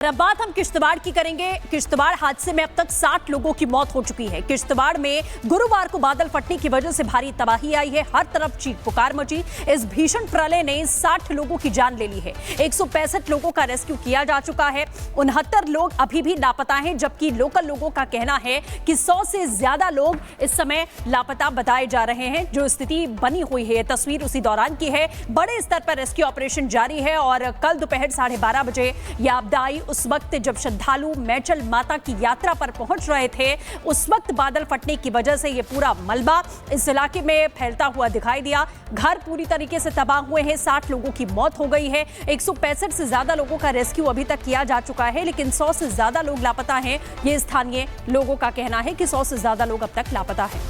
अब बात हम किश्तवाड़ की करेंगे। किश्तवाड़ हादसे में अब तक 60 लोगों की मौत हो चुकी है। किश्तवाड़ में गुरुवार को बादल फटने की वजह से भारी तबाही आई है। हर तरफ चीख पुकार मची। इस भीषण प्रलय ने 60 लोगों की जान ले ली है। 165 लोगों का रेस्क्यू किया जा चुका है। 69 लोग अभी भी लापता हैं, जबकि लोकल लोगों का कहना है कि 100 से ज्यादा लोग इस समय लापता बताए जा रहे हैं। जो स्थिति बनी हुई है, तस्वीर उसी दौरान की है। बड़े स्तर पर रेस्क्यू ऑपरेशन जारी है और कल दोपहर 12:30 बजे यह आपदा आई। उस वक्त जब श्रद्धालु मैचल माता की यात्रा पर पहुंच रहे थे, उस वक्त बादल फटने की वजह से यह पूरा मलबा इस इलाके में फैलता हुआ दिखाई दिया। घर पूरी तरीके से तबाह हुए हैं। 60 लोगों की मौत हो गई है। 165 से ज्यादा लोगों का रेस्क्यू अभी तक किया जा चुका है, लेकिन 100 से ज्यादा लोग लापता हैं। ये स्थानीय लोगों का कहना है कि 100 से ज्यादा लोग अब तक लापता हैं।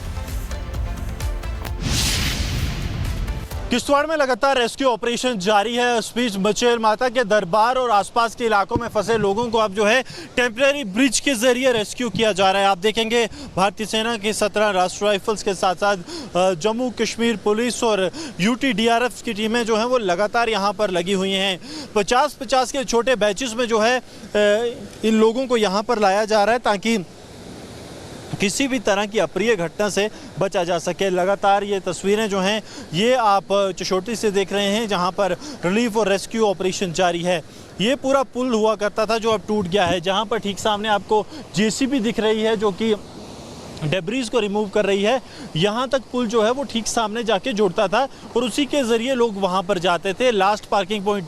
किश्तवाड़ में लगातार रेस्क्यू ऑपरेशन जारी है। इस बीच मचेल माता के दरबार और आसपास के इलाकों में फंसे लोगों को अब जो है टेम्परेरी ब्रिज के जरिए रेस्क्यू किया जा रहा है। आप देखेंगे भारतीय सेना की 17 राष्ट्रीय राइफल्स के साथ साथ जम्मू कश्मीर पुलिस और यूटी डीआरएफ की टीमें जो हैं वो लगातार यहाँ पर लगी हुई हैं। 50-50 के छोटे बैचेस में जो है इन लोगों को यहाँ पर लाया जा रहा है ताकि किसी भी तरह की अप्रिय घटना से बचा जा सके। लगातार ये तस्वीरें जो हैं ये आप चशोटी से देख रहे हैं, जहां पर रिलीफ और रेस्क्यू ऑपरेशन जारी है। ये पूरा पुल हुआ करता था जो अब टूट गया है, जहां पर ठीक सामने आपको जेसीबी दिख रही है जो कि डेब्रीज को रिमूव कर रही है। यहाँ तक पुल जो है वो ठीक सामने जाके जुड़ता था और उसी के ज़रिए लोग वहाँ पर जाते थे। लास्ट पार्किंग पॉइंट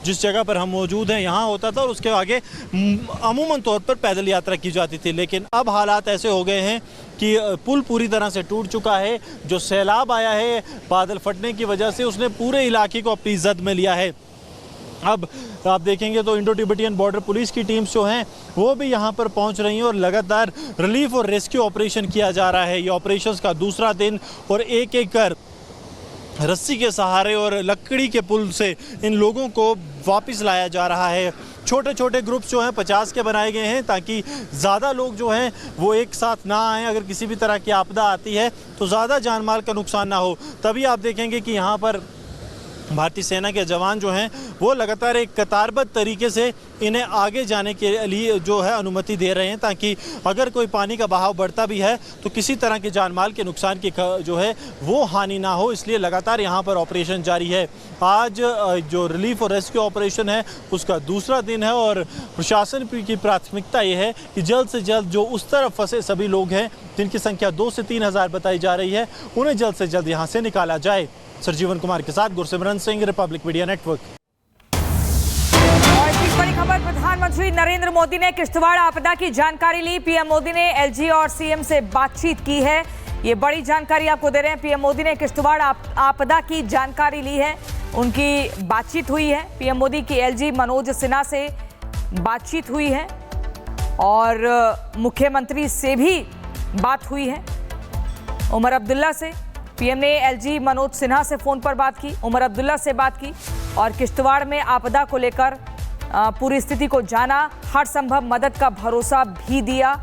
जिस जगह पर हम मौजूद हैं यहाँ होता था और उसके आगे अमूमन तौर पर पैदल यात्रा की जाती थी। लेकिन अब हालात ऐसे हो गए हैं कि पुल पूरी तरह से टूट चुका है। जो सैलाब आया है बादल फटने की वजह से, उसने पूरे इलाके को अपनी जद में लिया है। अब आप देखेंगे तो इंडो तिब्बतियन बॉर्डर पुलिस की टीम्स जो हैं वो भी यहाँ पर पहुँच रही हैं और लगातार रिलीफ और रेस्क्यू ऑपरेशन किया जा रहा है। ये ऑपरेशंस का दूसरा दिन और एक एक कर रस्सी के सहारे और लकड़ी के पुल से इन लोगों को वापस लाया जा रहा है। छोटे छोटे ग्रुप्स जो हैं 50 के बनाए गए हैं ताकि ज़्यादा लोग जो हैं वो एक साथ ना आएँ। अगर किसी भी तरह की आपदा आती है तो ज़्यादा जान माल का नुकसान ना हो। तभी आप देखेंगे कि यहाँ पर भारतीय सेना के जवान जो हैं वो लगातार एक कतारबद्ध तरीके से इन्हें आगे जाने के लिए जो है अनुमति दे रहे हैं, ताकि अगर कोई पानी का बहाव बढ़ता भी है तो किसी तरह के जान माल के नुकसान की जो है वो हानि ना हो। इसलिए लगातार यहाँ पर ऑपरेशन जारी है। आज जो रिलीफ और रेस्क्यू ऑपरेशन है उसका दूसरा दिन है और प्रशासन की प्राथमिकता ये है कि जल्द से जल्द जो उस तरफ फंसे सभी लोग हैं, जिनकी संख्या 2 से 3 हज़ार बताई जा रही है, उन्हें जल्द से जल्द यहाँ से निकाला जाए। सरजीवन कुमार के साथ Gursimran Singh, Republic media network. और एक बड़ी खबर, प्रधानमंत्री नरेंद्र मोदी ने किश्तवाड़ आपदा की जानकारी ली। पीएम मोदी ने एलजी और सीएम से बातचीत की है। ये बड़ी जानकारी आपको दे रहे हैं। पीएम मोदी ने किश्तवाड़ आपदा की जानकारी ली है, उनकी बातचीत हुई है। पीएम मोदी की एलजी मनोज सिन्हा से बातचीत हुई है और मुख्यमंत्री से भी बात हुई है, उमर अब्दुल्ला से। पीएम ने एलजी मनोज सिन्हा से फोन पर बात की, उमर अब्दुल्ला से बात की और किश्तवाड़ में आपदा को लेकर पूरी स्थिति को जाना, हर संभव मदद का भरोसा भी दिया।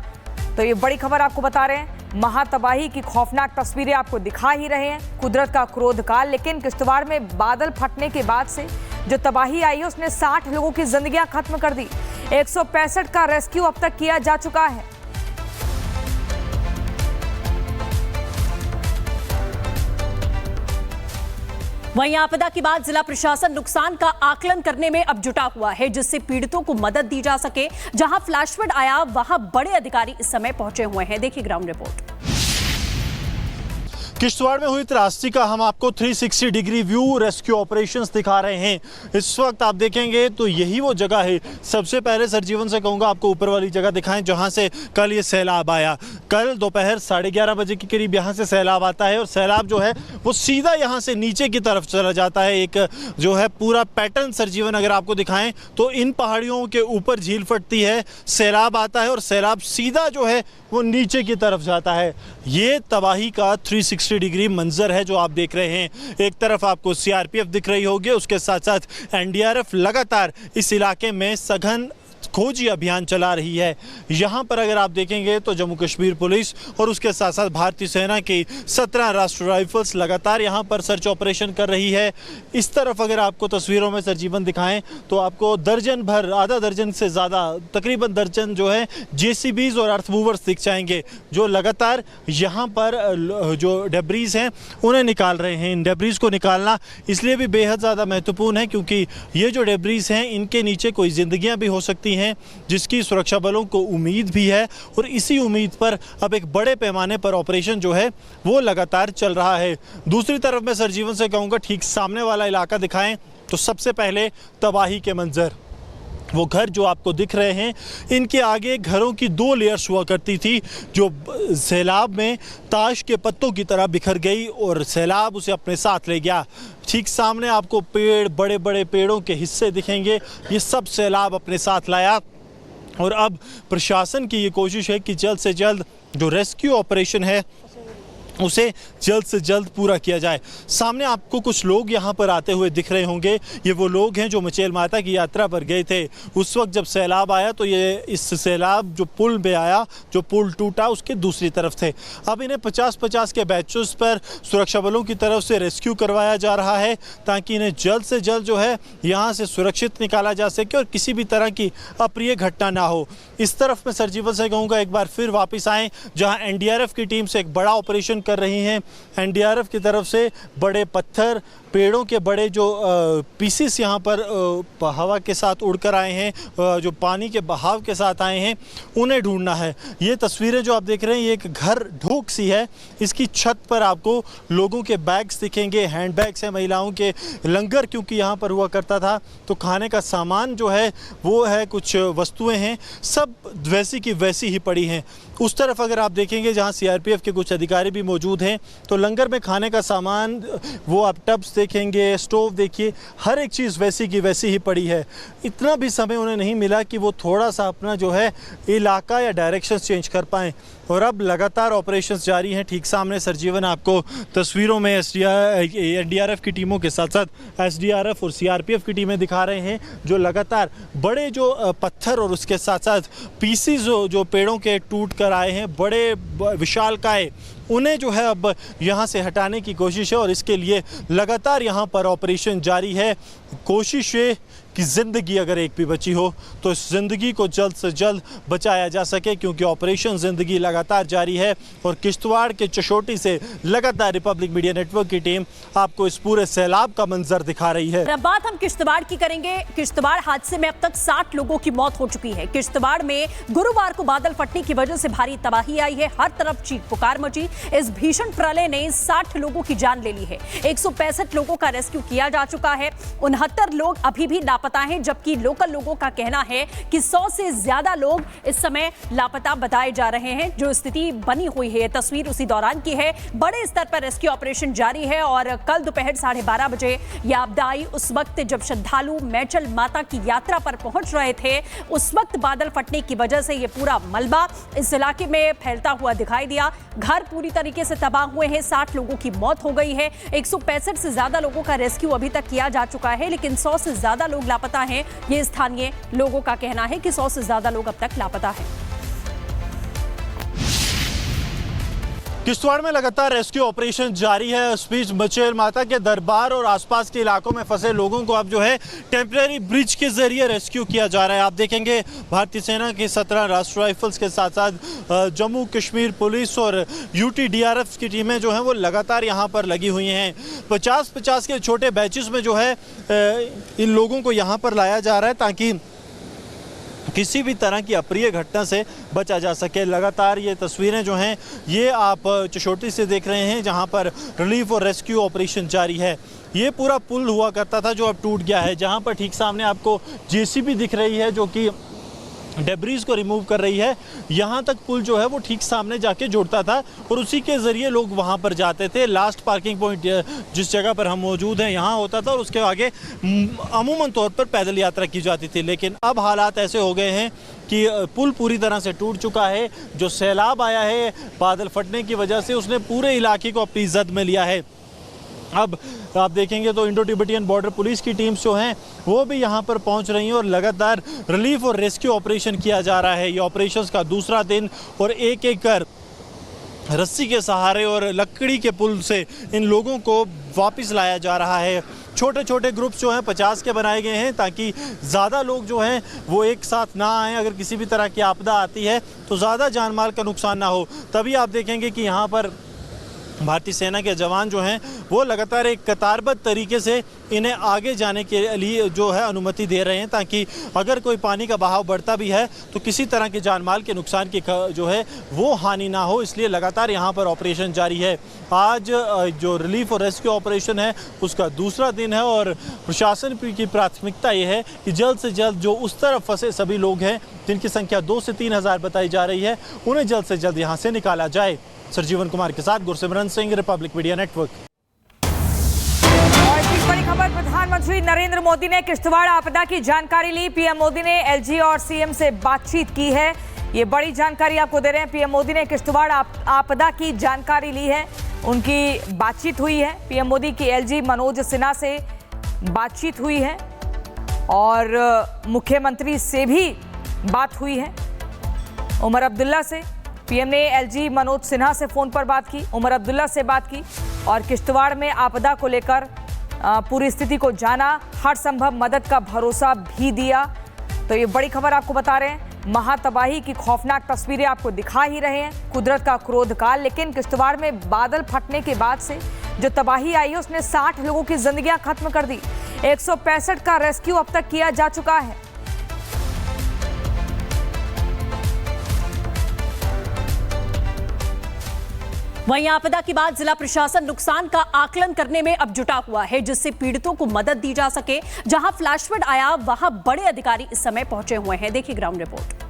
तो ये बड़ी खबर आपको बता रहे हैं। महातबाही की खौफनाक तस्वीरें आपको दिखा ही रहे हैं, कुदरत का क्रोध काल। लेकिन किश्तवाड़ में बादल फटने के बाद से जो तबाही आई है उसने 60 लोगों की जिंदगियां खत्म कर दी। 165 का रेस्क्यू अब तक किया जा चुका है। वहीं आपदा के बाद जिला प्रशासन नुकसान का आकलन करने में अब जुटा हुआ है, जिससे पीड़ितों को मदद दी जा सके। जहां फ्लैश फ्लड आया वहां बड़े अधिकारी इस समय पहुंचे हुए हैं। देखिए ग्राउंड रिपोर्ट। किश्तवाड़ में हुई त्रासदी का हम आपको 360 डिग्री व्यू रेस्क्यू ऑपरेशंस दिखा रहे हैं। इस वक्त आप देखेंगे तो यही वो जगह है। सबसे पहले सरजीवन से कहूँगा आपको ऊपर वाली जगह दिखाएं जहां से कल ये सैलाब आया। कल दोपहर 11:30 बजे के करीब यहाँ से सैलाब आता है और सैलाब जो है वो सीधा यहाँ से नीचे की तरफ चला जाता है। एक जो है पूरा पैटर्न सरजीवन अगर आपको दिखाएं तो इन पहाड़ियों के ऊपर झील फटती है, सैलाब आता है और सैलाब सीधा जो है वो नीचे की तरफ जाता है। ये तबाही का 360 डिग्री मंजर है जो आप देख रहे हैं। एक तरफ आपको सीआरपीएफ दिख रही होगी, उसके साथ साथ एनडीआरएफ लगातार इस इलाके में सघन खोजी अभियान चला रही है। यहाँ पर अगर आप देखेंगे तो जम्मू कश्मीर पुलिस और उसके साथ साथ भारतीय सेना की 17 राष्ट्रीय राइफल्स लगातार यहाँ पर सर्च ऑपरेशन कर रही है। इस तरफ अगर आपको तस्वीरों में सरजीवन दिखाएं तो आपको दर्जन भर, आधा दर्जन से ज़्यादा, तकरीबन दर्जन जो है जेसीबीज और अर्थ मूवर्स दिख जाएंगे, जो लगातार यहाँ पर जो डेब्रीज हैं उन्हें निकाल रहे हैं। इन डेब्रीज को निकालना इसलिए भी बेहद ज़्यादा महत्वपूर्ण है क्योंकि ये जो डेब्रीज हैं इनके नीचे कोई ज़िंदगियाँ भी हो सकती हैं, जिसकी सुरक्षा बलों को उम्मीद भी है और इसी उम्मीद पर अब एक बड़े पैमाने पर ऑपरेशन जो है वो लगातार चल रहा है। दूसरी तरफ मैं सरजीवन से कहूँगा ठीक सामने वाला इलाका दिखाएं तो सबसे पहले तबाही के मंजर, वो घर जो आपको दिख रहे हैं इनके आगे घरों की 2 लेयर्स हुआ करती थी जो सैलाब में ताश के पत्तों की तरह बिखर गई और सैलाब उसे अपने साथ ले गया। ठीक सामने आपको पेड़, बड़े बड़े पेड़ों के हिस्से दिखेंगे, ये सब सैलाब अपने साथ लाया और अब प्रशासन की ये कोशिश है कि जल्द से जल्द जो रेस्क्यू ऑपरेशन है उसे जल्द से जल्द पूरा किया जाए। सामने आपको कुछ लोग यहाँ पर आते हुए दिख रहे होंगे, ये वो लोग हैं जो मचेल माता की यात्रा पर गए थे। उस वक्त जब सैलाब आया तो ये इस सैलाब जो पुल में आया, जो पुल टूटा उसके दूसरी तरफ थे। अब इन्हें 50-50 के बैचेस पर सुरक्षा बलों की तरफ से रेस्क्यू करवाया जा रहा है ताकि इन्हें जल्द से जल्द जो है यहाँ से सुरक्षित निकाला जा सके और किसी भी तरह की अप्रिय घटना ना हो। इस तरफ मैं सरजीवन से कहूँगा एक बार फिर वापस आएँ जहाँ एनडीआरएफ की टीम से एक बड़ा ऑपरेशन कर रही हैं। एनडीआरएफ की तरफ से बड़े पत्थर, पेड़ों के बड़े जो पीसेस यहाँ पर हवा के साथ उड़कर आए हैं, जो पानी के बहाव के साथ आए हैं, उन्हें ढूंढना है। ये तस्वीरें जो आप देख रहे हैं ये एक घर ढूक सी है, इसकी छत पर आपको लोगों के बैग्स दिखेंगे, हैंड बैग्स हैं महिलाओं के। लंगर क्योंकि यहाँ पर हुआ करता था तो खाने का सामान जो है वो है, कुछ वस्तुएं हैं, सब वैसी की वैसी ही पड़ी हैं। उस तरफ अगर आप देखेंगे जहाँ सीआरपीएफ के कुछ अधिकारी भी मौजूद हैं तो लंगर में खाने का सामान, वो आप टब्स देखेंगे, स्टोव देखिए, हर एक चीज़ वैसी की वैसी ही पड़ी है। इतना भी समय उन्हें नहीं मिला कि वो थोड़ा सा अपना जो है इलाका या डायरेक्शन चेंज कर पाएँ और अब लगातार ऑपरेशंस जारी हैं। ठीक सामने सरजीवन आपको तस्वीरों में एनडीआरएफ की टीमों के साथ साथ एसडीआरएफ और सीआरपीएफ की टीमें दिखा रहे हैं जो लगातार बड़े जो पत्थर और उसके साथ साथ पीसीज जो पेड़ों के टूट कर आए हैं, बड़े विशालकाय, उन्हें जो है अब यहाँ से हटाने की कोशिश है और इसके लिए लगातार यहाँ पर ऑपरेशन जारी है। कोशिश ये कि ज़िंदगी अगर एक भी बची हो तो इस ज़िंदगी को जल्द से जल्द बचाया जा सके क्योंकि ऑपरेशन ज़िंदगी लगातार जारी है और किश्तवाड़ के चशोटी से लगातार रिपब्लिक मीडिया नेटवर्क की टीम आपको इस पूरे सैलाब का मंजर दिखा रही है। अब बात हम किश्तवाड़ की करेंगे। किश्तवाड़ हादसे में अब तक 60 लोगों की मौत हो चुकी है। किश्तवाड़ में गुरुवार को बादल फटने की वजह से भारी तबाही आई है, हर तरफ चीख पुकार मची। इस भीषण प्रलय ने 60 लोगों की जान ले ली है। 165 लोगों का रेस्क्यू किया जा चुका है। 69 लोग अभी भी लापता हैं, जबकि लोकल लोगों का कहना है कि 100 से ज्यादा लोग इस समय लापता बताए जा रहे हैं। जो स्थिति बनी हुई है, तस्वीर उसी दौरान की है। बड़े स्तर पर रेस्क्यू ऑपरेशन जारी है और कल दोपहर 12:30 बजे यह आपदा आई। उस वक्त जब श्रद्धालु मैचल माता की यात्रा पर पहुंच रहे थे, उस वक्त बादल फटने की वजह से यह पूरा मलबा इस इलाके में फैलता हुआ दिखाई दिया। घर पूरी तरीके से तबाह हुए हैं। 60 लोगों की मौत हो गई है। 165 से ज्यादा लोगों का रेस्क्यू अभी तक किया जा चुका है, लेकिन 100 से ज्यादा लोग लापता हैं। ये स्थानीय लोगों का कहना है कि 100 से ज्यादा लोग अब तक लापता हैं। किश्तवाड़ में लगातार रेस्क्यू ऑपरेशन जारी है। इस बीच मचेल माता के दरबार और आसपास के इलाकों में फंसे लोगों को अब जो है टेम्परेरी ब्रिज के जरिए रेस्क्यू किया जा रहा है। आप देखेंगे भारतीय सेना की 17 राष्ट्रीय राइफल्स के साथ साथ जम्मू कश्मीर पुलिस और यूटी डीआरएफ की टीमें जो हैं वो लगातार यहाँ पर लगी हुई हैं। 50-50 के छोटे बैचेस में जो है इन लोगों को यहाँ पर लाया जा रहा है ताकि किसी भी तरह की अप्रिय घटना से बचा जा सके। लगातार ये तस्वीरें जो हैं ये आप चशोटी से देख रहे हैं जहां पर रिलीफ और रेस्क्यू ऑपरेशन जारी है। ये पूरा पुल हुआ करता था जो अब टूट गया है, जहां पर ठीक सामने आपको जेसीबी दिख रही है जो कि डेब्रीज को रिमूव कर रही है। यहाँ तक पुल जो है वो ठीक सामने जाके जुड़ता था और उसी के ज़रिए लोग वहाँ पर जाते थे। लास्ट पार्किंग पॉइंट जिस जगह पर हम मौजूद हैं यहाँ होता था और उसके आगे अमूमन तौर पर पैदल यात्रा की जाती थी। लेकिन अब हालात ऐसे हो गए हैं कि पुल पूरी तरह से टूट चुका है। जो सैलाब आया है बादल फटने की वजह से उसने पूरे इलाके को अपनी जद में लिया है। अब आप देखेंगे तो इंडो तिब्बतियन बॉर्डर पुलिस की टीम्स जो हैं वो भी यहाँ पर पहुँच रही हैं और लगातार रिलीफ और रेस्क्यू ऑपरेशन किया जा रहा है। ये ऑपरेशंस का दूसरा दिन और एक एक कर रस्सी के सहारे और लकड़ी के पुल से इन लोगों को वापस लाया जा रहा है। छोटे छोटे ग्रुप्स जो हैं 50 के बनाए गए हैं ताकि ज़्यादा लोग जो हैं वो एक साथ ना आएँ। अगर किसी भी तरह की आपदा आती है तो ज़्यादा जान माल का नुकसान ना हो। तभी आप देखेंगे कि यहाँ पर भारतीय सेना के जवान जो हैं वो लगातार एक कतारबद्ध तरीके से इन्हें आगे जाने के लिए जो है अनुमति दे रहे हैं ताकि अगर कोई पानी का बहाव बढ़ता भी है तो किसी तरह के जान माल के नुकसान की जो है वो हानि ना हो। इसलिए लगातार यहाँ पर ऑपरेशन जारी है। आज जो रिलीफ और रेस्क्यू ऑपरेशन है उसका दूसरा दिन है और प्रशासन की प्राथमिकता ये है कि जल्द से जल्द जो उस तरफ फंसे सभी लोग हैं जिनकी संख्या 2 से 3 हज़ार बताई जा रही है उन्हें जल्द से जल्द यहाँ से निकाला जाए। सरजीवन कुमार के साथ Gursimran Singh, Republic media network. और एक बड़ी खबर, प्रधानमंत्री नरेंद्र मोदी ने किश्तवाड़ आपदा की जानकारी ली। पीएम मोदी ने एलजी और सीएम से बातचीत की है। ये बड़ी जानकारी आपको दे रहे हैं। पीएम मोदी ने किश्तवाड़ आपदा की जानकारी ली है, उनकी बातचीत हुई है। पीएम मोदी की एलजी मनोज सिन्हा से बातचीत हुई है और मुख्यमंत्री से भी बात हुई है, उमर अब्दुल्ला से। पीएम ने एलजी मनोज सिन्हा से फोन पर बात की, उमर अब्दुल्ला से बात की और किश्तवाड़ में आपदा को लेकर पूरी स्थिति को जाना, हर संभव मदद का भरोसा भी दिया। तो ये बड़ी खबर आपको बता रहे हैं। महातबाही की खौफनाक तस्वीरें आपको दिखा ही रहे हैं, कुदरत का क्रोध काल। लेकिन किश्तवाड़ में बादल फटने के बाद से जो तबाही आई है उसने 60 लोगों की जिंदगियां खत्म कर दी। 165 का रेस्क्यू अब तक किया जा चुका है। वहीं आपदा के बाद जिला प्रशासन नुकसान का आकलन करने में अब जुटा हुआ है जिससे पीड़ितों को मदद दी जा सके। जहां फ्लैश फ्लड आया वहां बड़े अधिकारी इस समय पहुंचे हुए हैं। देखिए ग्राउंड रिपोर्ट।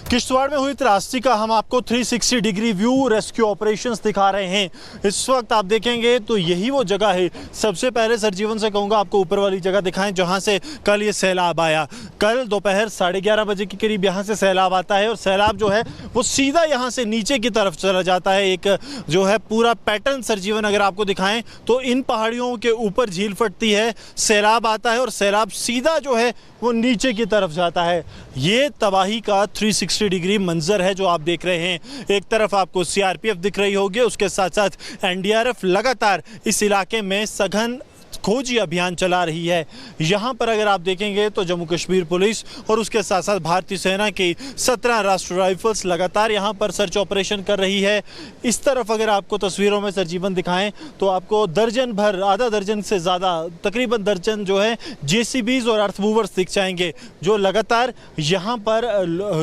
किश्तवाड़ में हुई त्रासदी का हम आपको 360 डिग्री व्यू रेस्क्यू ऑपरेशंस दिखा रहे हैं। इस वक्त आप देखेंगे तो यही वो जगह है। सबसे पहले सरजीवन से कहूँगा आपको ऊपर वाली जगह दिखाएं जहां से कल ये सैलाब आया। कल दोपहर 11:30 बजे के करीब यहाँ से सैलाब आता है और सैलाब जो है वो सीधा यहाँ से नीचे की तरफ चला जाता है। एक जो है पूरा पैटर्न सरजीवन अगर आपको दिखाएं तो इन पहाड़ियों के ऊपर झील फटती है, सैलाब आता है और सैलाब सीधा जो है वो नीचे की तरफ जाता है। ये तबाही का 360 डिग्री मंजर है जो आप देख रहे हैं। एक तरफ आपको सीआरपीएफ दिख रही होगी, उसके साथ साथ एनडीआरएफ लगातार इस इलाके में सघन खोजी अभियान चला रही है। यहाँ पर अगर आप देखेंगे तो जम्मू कश्मीर पुलिस और उसके साथ साथ भारतीय सेना की 17 राष्ट्रीय राइफल्स लगातार यहाँ पर सर्च ऑपरेशन कर रही है। इस तरफ अगर आपको तस्वीरों में सरजीवन दिखाएं तो आपको दर्जन भर, आधा दर्जन से ज़्यादा, तकरीबन दर्जन जो है जेसीबीज और अर्थ मूवर्स दिख जाएंगे जो लगातार यहाँ पर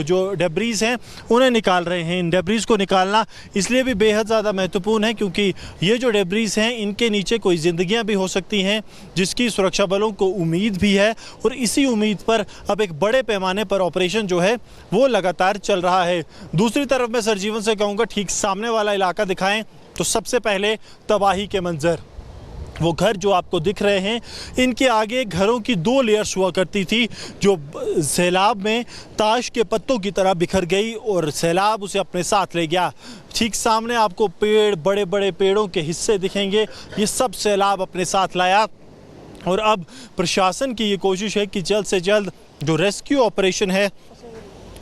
जो डेब्रीज हैं उन्हें निकाल रहे हैं। इन डेब्रीज को निकालना इसलिए भी बेहद ज़्यादा महत्वपूर्ण है क्योंकि ये जो डेब्रीज हैं इनके नीचे कोई जिंदगियाँ भी हो सकती हैं जिसकी सुरक्षा बलों को उम्मीद भी है और इसी उम्मीद पर अब एक बड़े पैमाने पर ऑपरेशन जो है वो लगातार चल रहा है। दूसरी तरफ मैं सरजीवन से कहूँगा ठीक सामने वाला इलाका दिखाएं तो सबसे पहले तबाही के मंजर। वो घर जो आपको दिख रहे हैं इनके आगे घरों की 2 लेयर्स हुआ करती थी जो सैलाब में ताश के पत्तों की तरह बिखर गई और सैलाब उसे अपने साथ ले गया। ठीक सामने आपको पेड़, बड़े बड़े पेड़ों के हिस्से दिखेंगे, ये सब सैलाब अपने साथ लाया और अब प्रशासन की ये कोशिश है कि जल्द से जल्द जो रेस्क्यू ऑपरेशन है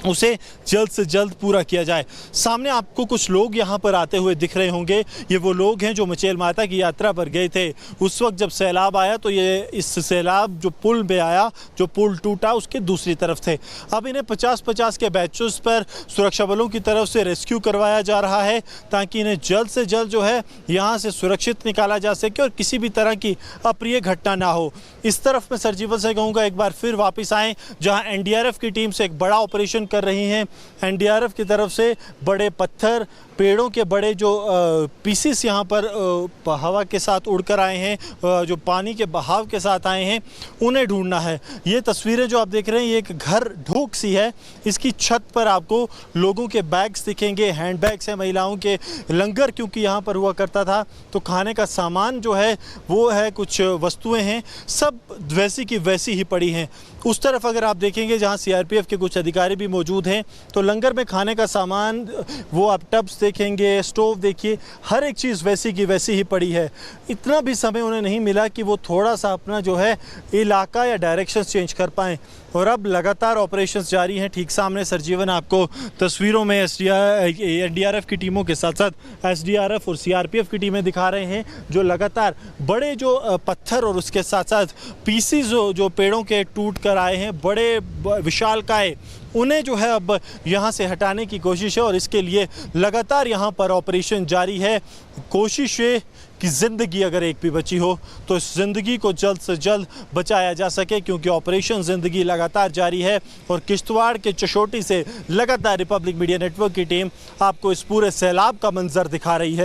उसे जल्द से जल्द पूरा किया जाए। सामने आपको कुछ लोग यहाँ पर आते हुए दिख रहे होंगे। ये वो लोग हैं जो मचेल माता की यात्रा पर गए थे। उस वक्त जब सैलाब आया तो ये इस सैलाब जो पुल पे आया, जो पुल टूटा उसके दूसरी तरफ थे। अब इन्हें 50-50 के बैचेस पर सुरक्षा बलों की तरफ से रेस्क्यू करवाया जा रहा है ताकि इन्हें जल्द से जल्द जो है यहाँ से सुरक्षित निकाला जा सके और किसी भी तरह की अप्रिय घटना ना हो। इस तरफ मैं सरजीवन से कहूँगा एक बार फिर वापस आएँ जहाँ एनडीआरएफ की टीम से एक बड़ा ऑपरेशन कर रही हैं। एनडीआरएफ की तरफ से बड़े पत्थर, पेड़ों के बड़े जो पीसेस यहाँ पर हवा के साथ उड़कर आए हैं, जो पानी के बहाव के साथ आए हैं, उन्हें ढूंढना है। ये तस्वीरें जो आप देख रहे हैं ये एक घर ढोक सी है। इसकी छत पर आपको लोगों के बैग्स दिखेंगे, हैंड बैग्स हैं महिलाओं के। लंगर क्योंकि यहाँ पर हुआ करता था तो खाने का सामान जो है वो है, कुछ वस्तुएं हैं, सब वैसी की वैसी ही पड़ी हैं। उस तरफ अगर आप देखेंगे जहाँ सीआरपीएफ के कुछ अधिकारी भी मौजूद हैं तो लंगर में खाने का सामान वो आप टब्स देखेंगे, स्टोव देखिए, हर एक चीज़ वैसी की वैसी ही पड़ी है। इतना भी समय उन्हें नहीं मिला कि वो थोड़ा सा अपना जो है इलाका या डायरेक्शन चेंज कर पाएँ। और अब लगातार ऑपरेशंस जारी हैं। ठीक सामने सरजीवन आपको तस्वीरों में एनडीआरएफ की टीमों के साथ साथ एसडीआरएफ और सीआरपीएफ की टीमें दिखा रहे हैं, जो लगातार बड़े जो पत्थर और उसके साथ साथ पीसीज जो पेड़ों के टूट कर आए हैं, बड़े विशालकाय, उन्हें जो है अब यहाँ से हटाने की कोशिश है। और इसके लिए लगातार यहाँ पर ऑपरेशन जारी है। कोशिश है कि ज़िंदगी अगर एक भी बची हो तो इस ज़िंदगी को जल्द से जल्द बचाया जा सके, क्योंकि ऑपरेशन ज़िंदगी लगातार जारी है। और किश्तवाड़ के चशोटी से लगातार रिपब्लिक मीडिया नेटवर्क की टीम आपको इस पूरे सैलाब का मंजर दिखा रही है।